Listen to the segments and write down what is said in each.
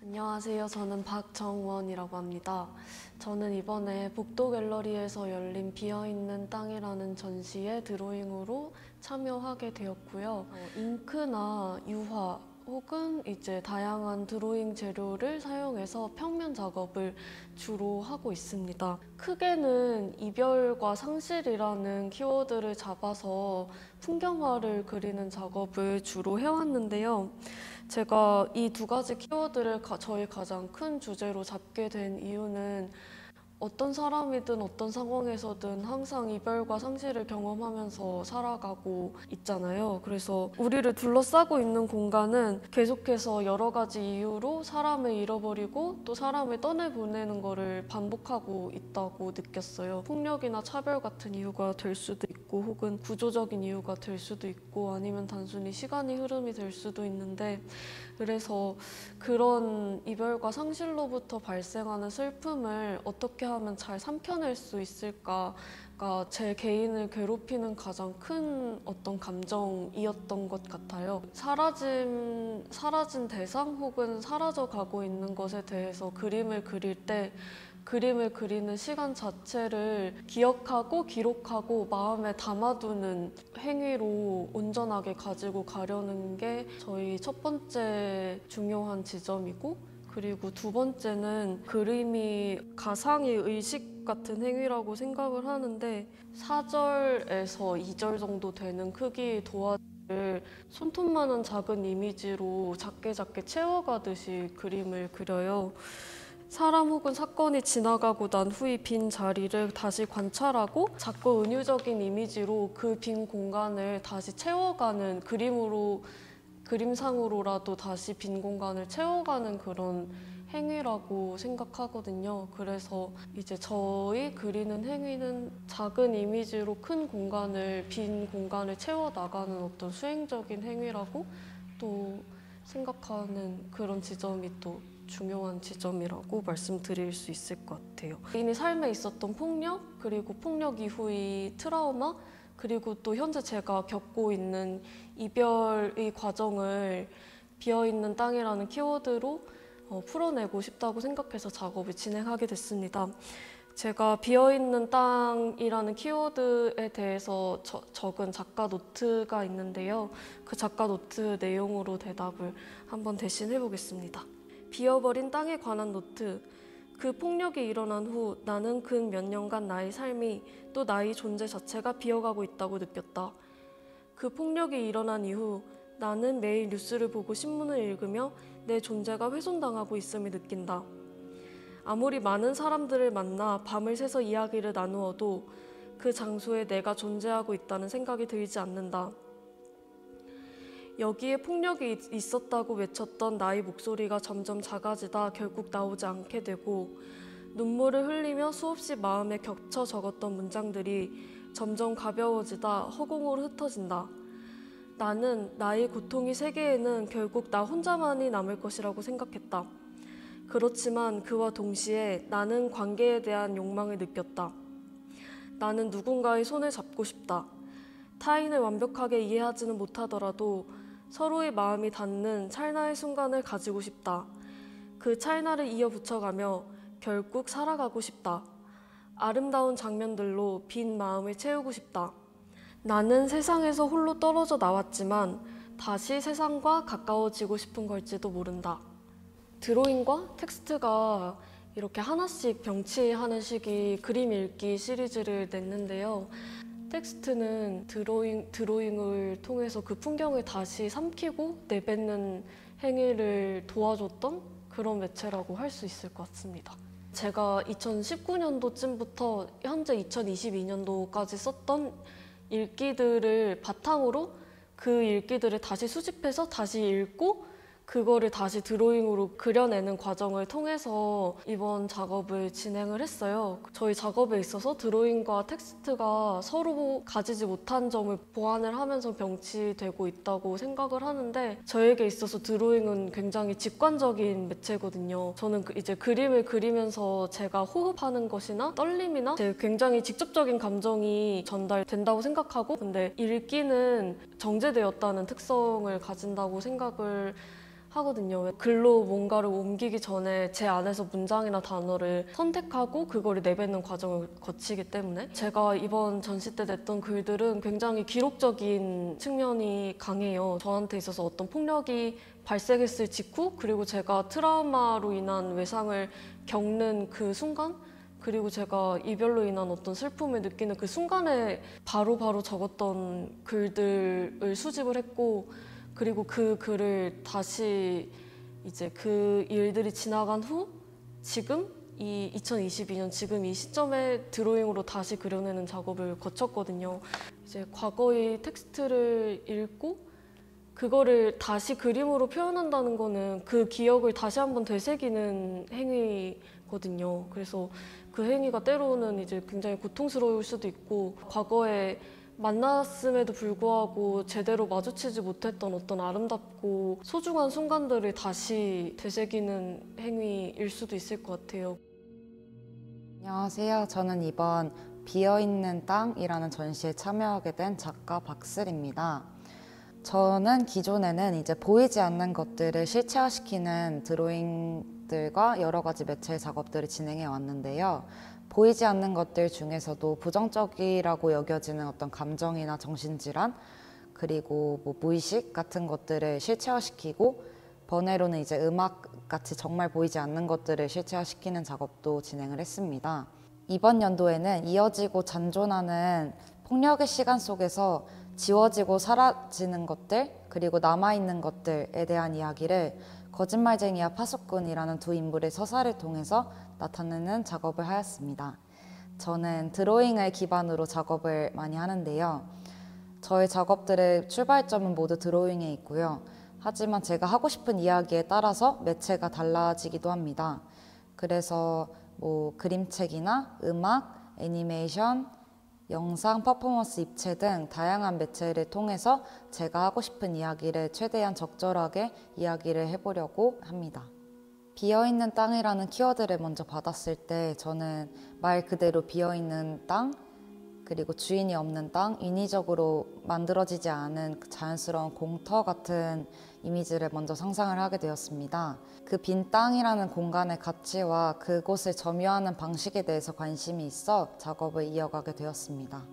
안녕하세요. 저는 박정원이라고 합니다. 저는 이번에 복도갤러리에서 열린 비어있는 땅이라는 전시에 드로잉으로 참여하게 되었고요. 잉크나 유화 혹은 이제 다양한 드로잉 재료를 사용해서 평면 작업을 주로 하고 있습니다. 크게는 이별과 상실이라는 키워드를 잡아서 풍경화를 그리는 작업을 주로 해왔는데요. 제가 이 두 가지 키워드를 저희 가장 큰 주제로 잡게 된 이유는 어떤 사람이든 어떤 상황에서든 항상 이별과 상실을 경험하면서 살아가고 있잖아요. 그래서 우리를 둘러싸고 있는 공간은 계속해서 여러 가지 이유로 사람을 잃어버리고 또 사람을 떠내보내는 거를 반복하고 있다고 느꼈어요. 폭력이나 차별 같은 이유가 될 수도 있고 혹은 구조적인 이유가 될 수도 있고 아니면 단순히 시간의 흐름이 될 수도 있는데, 그래서 그런 이별과 상실로부터 발생하는 슬픔을 어떻게 하면 잘 삼켜낼 수 있을까가 제 개인을 괴롭히는 가장 큰 어떤 감정이었던 것 같아요. 사라진 대상 혹은 사라져가고 있는 것에 대해서 그림을 그릴 때 그림을 그리는 시간 자체를 기억하고 기록하고 마음에 담아두는 행위로 온전하게 가지고 가려는 게 저희 첫 번째 중요한 지점이고, 그리고 두 번째는 그림이 가상의 의식 같은 행위라고 생각을 하는데 4절에서 2절 정도 되는 크기의 도화지를 손톱만한 작은 이미지로 작게 채워가듯이 그림을 그려요. 사람 혹은 사건이 지나가고 난 후의 빈 자리를 다시 관찰하고 작고 은유적인 이미지로 그 빈 공간을 다시 채워가는, 그림상으로라도 다시 빈 공간을 채워가는 그런 행위라고 생각하거든요. 그래서 이제 저희 그리는 행위는 작은 이미지로 빈 공간을 채워나가는 어떤 수행적인 행위라고 또 생각하는 그런 지점이 또 중요한 지점이라고 말씀드릴 수 있을 것 같아요. 개인의 삶에 있었던 폭력, 그리고 폭력 이후의 트라우마, 그리고 또 현재 제가 겪고 있는 이별의 과정을 비어있는 땅이라는 키워드로 풀어내고 싶다고 생각해서 작업을 진행하게 됐습니다. 제가 비어있는 땅이라는 키워드에 대해서 적은 작가 노트가 있는데요. 그 작가 노트 내용으로 대답을 한번 대신 해보겠습니다. 비어버린 땅에 관한 노트. 그 폭력이 일어난 후 나는 근 몇 년간 나의 삶이 또 나의 존재 자체가 비어가고 있다고 느꼈다. 그 폭력이 일어난 이후 나는 매일 뉴스를 보고 신문을 읽으며 내 존재가 훼손당하고 있음을 느낀다. 아무리 많은 사람들을 만나 밤을 새서 이야기를 나누어도 그 장소에 내가 존재하고 있다는 생각이 들지 않는다. 여기에 폭력이 있었다고 외쳤던 나의 목소리가 점점 작아지다 결국 나오지 않게 되고, 눈물을 흘리며 수없이 마음에 겹쳐 적었던 문장들이 점점 가벼워지다 허공으로 흩어진다. 나는 나의 고통의 세계에는 결국 나 혼자만이 남을 것이라고 생각했다. 그렇지만 그와 동시에 나는 관계에 대한 욕망을 느꼈다. 나는 누군가의 손을 잡고 싶다. 타인을 완벽하게 이해하지는 못하더라도 서로의 마음이 닿는 찰나의 순간을 가지고 싶다. 그 찰나를 이어붙여가며 결국 살아가고 싶다. 아름다운 장면들로 빈 마음을 채우고 싶다. 나는 세상에서 홀로 떨어져 나왔지만 다시 세상과 가까워지고 싶은 걸지도 모른다. 드로잉과 텍스트가 이렇게 하나씩 병치하는 식의 그림 읽기 시리즈를 냈는데요. 텍스트는 드로잉을 통해서 그 풍경을 다시 삼키고 내뱉는 행위를 도와줬던 그런 매체라고 할 수 있을 것 같습니다. 제가 2019년도쯤부터 현재 2022년도까지 썼던 읽기들을 바탕으로 그 읽기들을 다시 수집해서 다시 읽고 그거를 다시 드로잉으로 그려내는 과정을 통해서 이번 작업을 진행을 했어요. 저희 작업에 있어서 드로잉과 텍스트가 서로 가지지 못한 점을 보완을 하면서 병치되고 있다고 생각을 하는데, 저에게 있어서 드로잉은 굉장히 직관적인 매체거든요. 저는 이제 그림을 그리면서 제가 호흡하는 것이나 떨림이나 제 굉장히 직접적인 감정이 전달된다고 생각하고, 근데 읽기는 정제되었다는 특성을 가진다고 생각을 하거든요. 글로 뭔가를 옮기기 전에 제 안에서 문장이나 단어를 선택하고 그거를 내뱉는 과정을 거치기 때문에 제가 이번 전시 때 냈던 글들은 굉장히 기록적인 측면이 강해요. 저한테 있어서 어떤 폭력이 발생했을 직후, 그리고 제가 트라우마로 인한 외상을 겪는 그 순간, 그리고 제가 이별로 인한 어떤 슬픔을 느끼는 그 순간에 바로바로 적었던 글들을 수집을 했고, 그리고 그 글을 다시 이제 그 일들이 지나간 후 지금 이 2022년 지금 이 시점에 드로잉으로 다시 그려내는 작업을 거쳤거든요. 이제 과거의 텍스트를 읽고 그거를 다시 그림으로 표현한다는 거는 그 기억을 다시 한번 되새기는 행위거든요. 그래서 그 행위가 때로는 이제 굉장히 고통스러울 수도 있고, 과거에 만났음에도 불구하고 제대로 마주치지 못했던 어떤 아름답고 소중한 순간들을 다시 되새기는 행위일 수도 있을 것 같아요. 안녕하세요. 저는 이번 비어있는 땅이라는 전시에 참여하게 된 작가 박슬입니다. 저는 기존에는 이제 보이지 않는 것들을 실체화시키는 드로잉들과 여러 가지 매체 작업들을 진행해 왔는데요. 보이지 않는 것들 중에서도 부정적이라고 여겨지는 어떤 감정이나 정신질환, 그리고 무의식 같은 것들을 실체화시키고, 번외로는 이제 음악같이 정말 보이지 않는 것들을 실체화시키는 작업도 진행을 했습니다. 이번 연도에는 이어지고 잔존하는 폭력의 시간 속에서 지워지고 사라지는 것들, 그리고 남아있는 것들에 대한 이야기를 거짓말쟁이와 파수꾼이라는 두 인물의 서사를 통해서 나타내는 작업을 하였습니다. 저는 드로잉을 기반으로 작업을 많이 하는데요. 저의 작업들의 출발점은 모두 드로잉에 있고요. 하지만 제가 하고 싶은 이야기에 따라서 매체가 달라지기도 합니다. 그래서 그림책이나 음악, 애니메이션, 영상, 퍼포먼스, 입체 등 다양한 매체를 통해서 제가 하고 싶은 이야기를 최대한 적절하게 이야기를 해보려고 합니다. 비어있는 땅이라는 키워드를 먼저 받았을 때 저는 말 그대로 비어있는 땅, 그리고 주인이 없는 땅, 인위적으로 만들어지지 않은 자연스러운 공터 같은 이미지를 먼저 상상을 하게 되었습니다. 그 빈 땅이라는 공간의 가치와 그곳을 점유하는 방식에 대해서 관심이 있어 작업을 이어가게 되었습니다.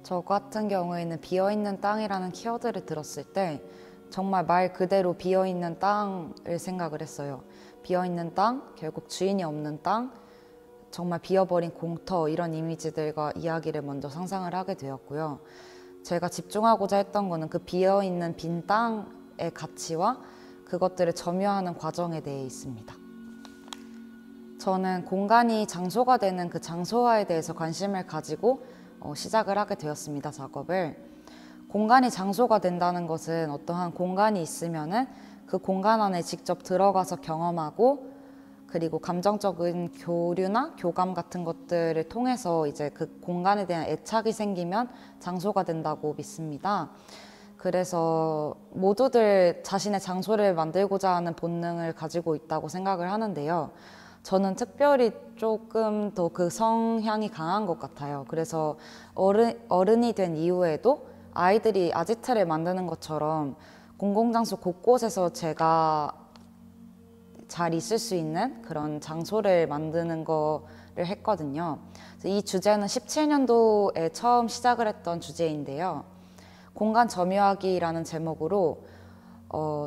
저 같은 경우에는 비어있는 땅이라는 키워드를 들었을 때 정말 말 그대로 비어있는 땅을 생각을 했어요. 비어있는 땅, 결국 주인이 없는 땅, 정말 비어버린 공터, 이런 이미지들과 이야기를 먼저 상상을 하게 되었고요. 제가 집중하고자 했던 거는 그 비어있는 빈 땅의 가치와 그것들을 점유하는 과정에 대해 있습니다. 저는 공간이 장소가 되는 그 장소화에 대해서 관심을 가지고 시작을 하게 되었습니다, 작업을. 공간이 장소가 된다는 것은 어떠한 공간이 있으면은 그 공간 안에 직접 들어가서 경험하고, 그리고 감정적인 교류나 교감 같은 것들을 통해서 이제 그 공간에 대한 애착이 생기면 장소가 된다고 믿습니다. 그래서 모두들 자신의 장소를 만들고자 하는 본능을 가지고 있다고 생각을 하는데요. 저는 특별히 조금 더 그 성향이 강한 것 같아요. 그래서 어른이 된 이후에도 아이들이 아지트를 만드는 것처럼 공공장소 곳곳에서 제가 잘 있을 수 있는 그런 장소를 만드는 거를 했거든요. 이 주제는 17년도에 처음 시작을 했던 주제인데요. 공간 점유하기라는 제목으로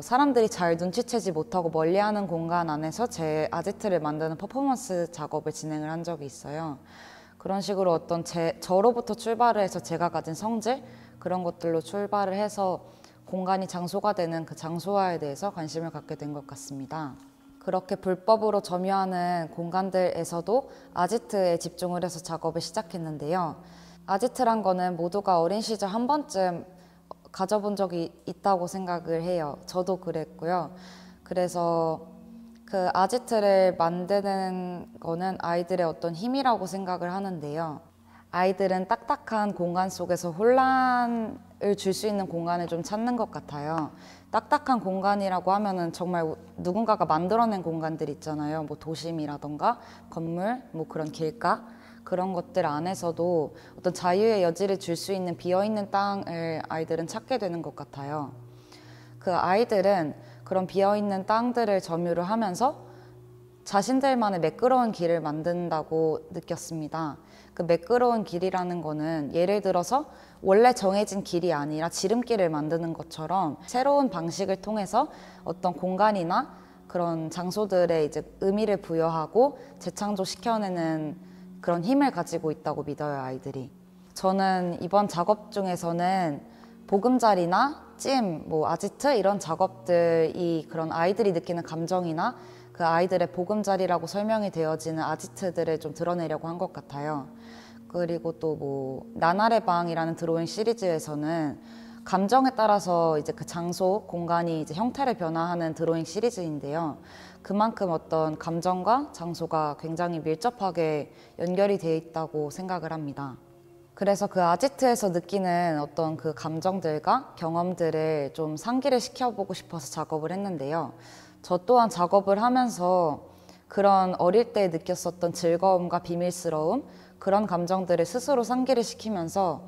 사람들이 잘 눈치채지 못하고 멀리하는 공간 안에서 제 아지트를 만드는 퍼포먼스 작업을 진행을 한 적이 있어요. 그런 식으로 어떤 저로부터 출발을 해서 제가 가진 성질, 그런 것들로 출발을 해서 공간이 장소가 되는 그 장소화에 대해서 관심을 갖게 된 것 같습니다. 그렇게 불법으로 점유하는 공간들에서도 아지트에 집중을 해서 작업을 시작했는데요. 아지트란 거는 모두가 어린 시절 한 번쯤 가져본 적이 있다고 생각을 해요. 저도 그랬고요. 그래서 그 아지트를 만드는 거는 아이들의 어떤 힘이라고 생각을 하는데요. 아이들은 딱딱한 공간 속에서 혼란을 줄 수 있는 공간을 좀 찾는 것 같아요. 딱딱한 공간이라고 하면은 정말 누군가가 만들어낸 공간들 있잖아요. 뭐 도심이라던가 건물, 뭐 그런 길가, 그런 것들 안에서도 어떤 자유의 여지를 줄 수 있는 비어있는 땅을 아이들은 찾게 되는 것 같아요. 그 아이들은 그런 비어있는 땅들을 점유를 하면서 자신들만의 매끄러운 길을 만든다고 느꼈습니다. 그 매끄러운 길이라는 거는 예를 들어서 원래 정해진 길이 아니라 지름길을 만드는 것처럼 새로운 방식을 통해서 어떤 공간이나 그런 장소들에 이제 의미를 부여하고 재창조시켜내는 그런 힘을 가지고 있다고 믿어요, 아이들이. 저는 이번 작업 중에서는 보금자리나 찜, 아지트 이런 작업들이 그런 아이들이 느끼는 감정이나 그 아이들의 보금자리라고 설명이 되어지는 아지트들을 좀 드러내려고 한 것 같아요. 그리고 또 나날의 방이라는 드로잉 시리즈에서는 감정에 따라서 이제 그 장소, 공간이 이제 형태를 변화하는 드로잉 시리즈인데요. 그만큼 어떤 감정과 장소가 굉장히 밀접하게 연결이 되어 있다고 생각을 합니다. 그래서 그 아지트에서 느끼는 어떤 그 감정들과 경험들을 좀 상기를 시켜보고 싶어서 작업을 했는데요. 저 또한 작업을 하면서 그런 어릴 때 느꼈었던 즐거움과 비밀스러움, 그런 감정들을 스스로 상기를 시키면서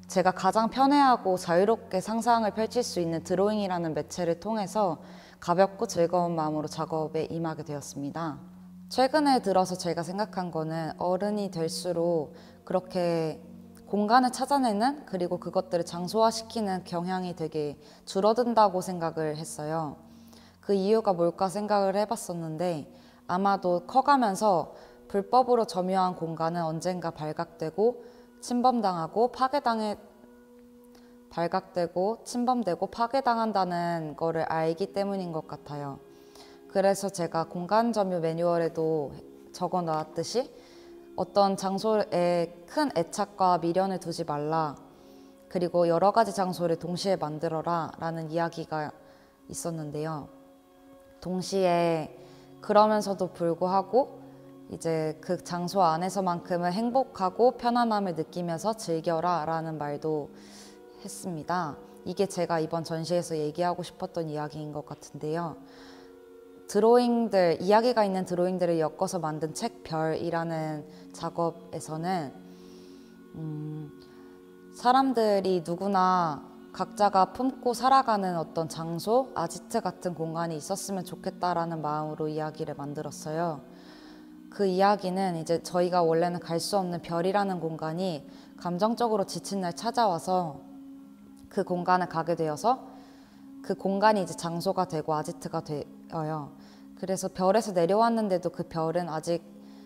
제가 가장 편해하고 자유롭게 상상을 펼칠 수 있는 드로잉이라는 매체를 통해서 가볍고 즐거운 마음으로 작업에 임하게 되었습니다. 최근에 들어서 제가 생각한 거는 어른이 될수록 그렇게 공간을 찾아내는, 그리고 그것들을 장소화시키는 경향이 되게 줄어든다고 생각을 했어요. 그 이유가 뭘까 생각을 해봤었는데, 아마도 커가면서 불법으로 점유한 공간은 언젠가 발각되고 침범되고 파괴당한다는 거를 알기 때문인 것 같아요. 그래서 제가 공간 점유 매뉴얼에도 적어 놨듯이 어떤 장소에 큰 애착과 미련을 두지 말라, 그리고 여러 가지 장소를 동시에 만들어라 라는 이야기가 있었는데요. 동시에 그러면서도 불구하고 이제 그 장소 안에서만큼은 행복하고 편안함을 느끼면서 즐겨라 라는 말도 했습니다. 이게 제가 이번 전시에서 얘기하고 싶었던 이야기인 것 같은데요. 이야기가 있는 드로잉들을 엮어서 만든 책 별이라는 작업에서는 사람들이 누구나 각자가 품고 살아가는 어떤 장소, 아지트 같은 공간이 있었으면 좋겠다라는 마음으로 이야기를 만들었어요. 그 이야기는 이제 저희가 원래는 갈 수 없는 별이라는 공간이 감정적으로 지친 날 찾아와서 그 공간에 가게 되어서 그 공간이 이제 장소가 되고 아지트가 되어요. 그래서 별에서 내려왔는데도 그 별은 아직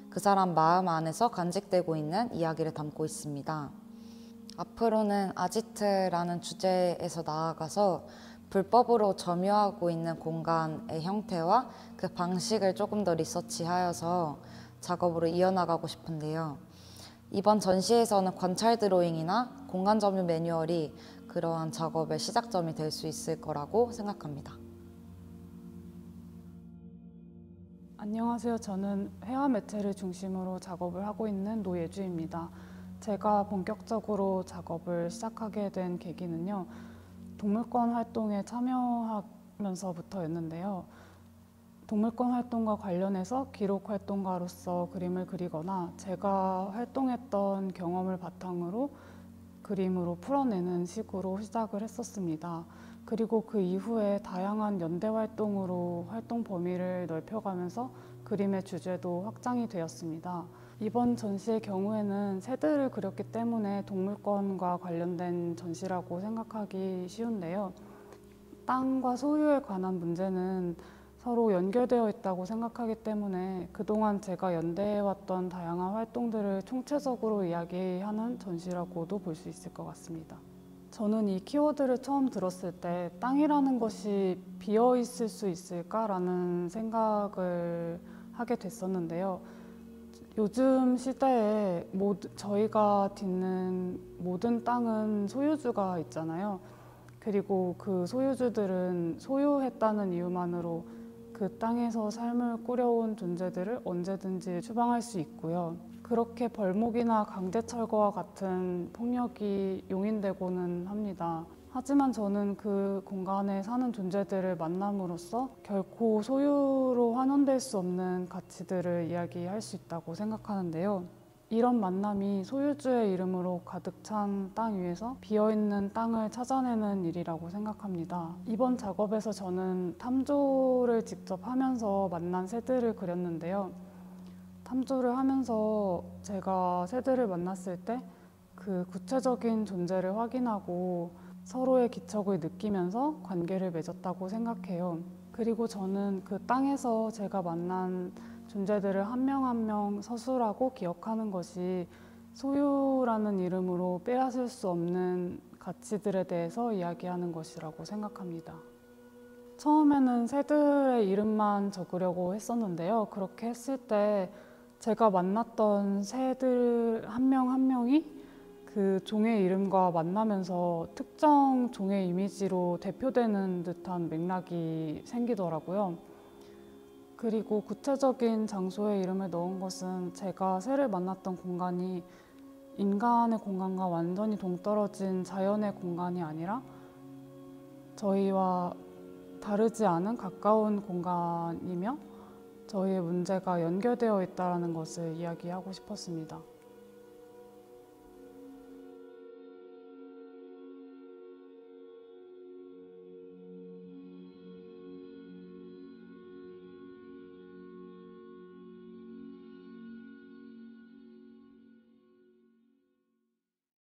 그 사람 마음 안에서 간직되고 있는 이야기를 담고 있습니다. 앞으로는 아지트라는 주제에서 나아가서 불법으로 점유하고 있는 공간의 형태와 그 방식을 조금 더 리서치하여서 작업으로 이어나가고 싶은데요. 이번 전시에서는 관찰 드로잉이나 공간 점유 매뉴얼이 그러한 작업의 시작점이 될 수 있을 거라고 생각합니다. 안녕하세요. 저는 회화 매체를 중심으로 작업을 하고 있는 노예주입니다. 제가 본격적으로 작업을 시작하게 된 계기는요, 동물권 활동에 참여하면서부터였는데요. 동물권 활동과 관련해서 기록 활동가로서 그림을 그리거나 제가 활동했던 경험을 바탕으로 그림으로 풀어내는 식으로 시작을 했었습니다. 그리고 그 이후에 다양한 연대 활동으로 활동 범위를 넓혀가면서 그림의 주제도 확장이 되었습니다. 이번 전시의 경우에는 새들을 그렸기 때문에 동물권과 관련된 전시라고 생각하기 쉬운데요. 땅과 소유에 관한 문제는 서로 연결되어 있다고 생각하기 때문에 그동안 제가 연대해왔던 다양한 활동들을 총체적으로 이야기하는 전시라고도 볼 수 있을 것 같습니다. 저는 이 키워드를 처음 들었을 때 땅이라는 것이 비어있을 수 있을까라는 생각을 하게 됐었는데요. 요즘 시대에 저희가 딛는 모든 땅은 소유주가 있잖아요. 그리고 그 소유주들은 소유했다는 이유만으로 그 땅에서 삶을 꾸려온 존재들을 언제든지 추방할 수 있고요. 그렇게 벌목이나 강제철거와 같은 폭력이 용인되고는 합니다. 하지만 저는 그 공간에 사는 존재들을 만남으로써 결코 소유로 환원될 수 없는 가치들을 이야기할 수 있다고 생각하는데요. 이런 만남이 소유주의 이름으로 가득 찬 땅 위에서 비어있는 땅을 찾아내는 일이라고 생각합니다. 이번 작업에서 저는 탐조를 직접 하면서 만난 새들을 그렸는데요. 탐조를 하면서 제가 새들을 만났을 때 그 구체적인 존재를 확인하고 서로의 기척을 느끼면서 관계를 맺었다고 생각해요. 그리고 저는 그 땅에서 제가 만난 존재들을 한 명 한 명 서술하고 기억하는 것이 소유라는 이름으로 빼앗을 수 없는 가치들에 대해서 이야기하는 것이라고 생각합니다. 처음에는 새들의 이름만 적으려고 했었는데요. 그렇게 했을 때 제가 만났던 새들 한 명 한 명이 그 종의 이름과 만나면서 특정 종의 이미지로 대표되는 듯한 맥락이 생기더라고요. 그리고 구체적인 장소의 이름을 넣은 것은 제가 새를 만났던 공간이 인간의 공간과 완전히 동떨어진 자연의 공간이 아니라 저희와 다르지 않은 가까운 공간이며 저희의 문제가 연결되어 있다는 것을 이야기하고 싶었습니다.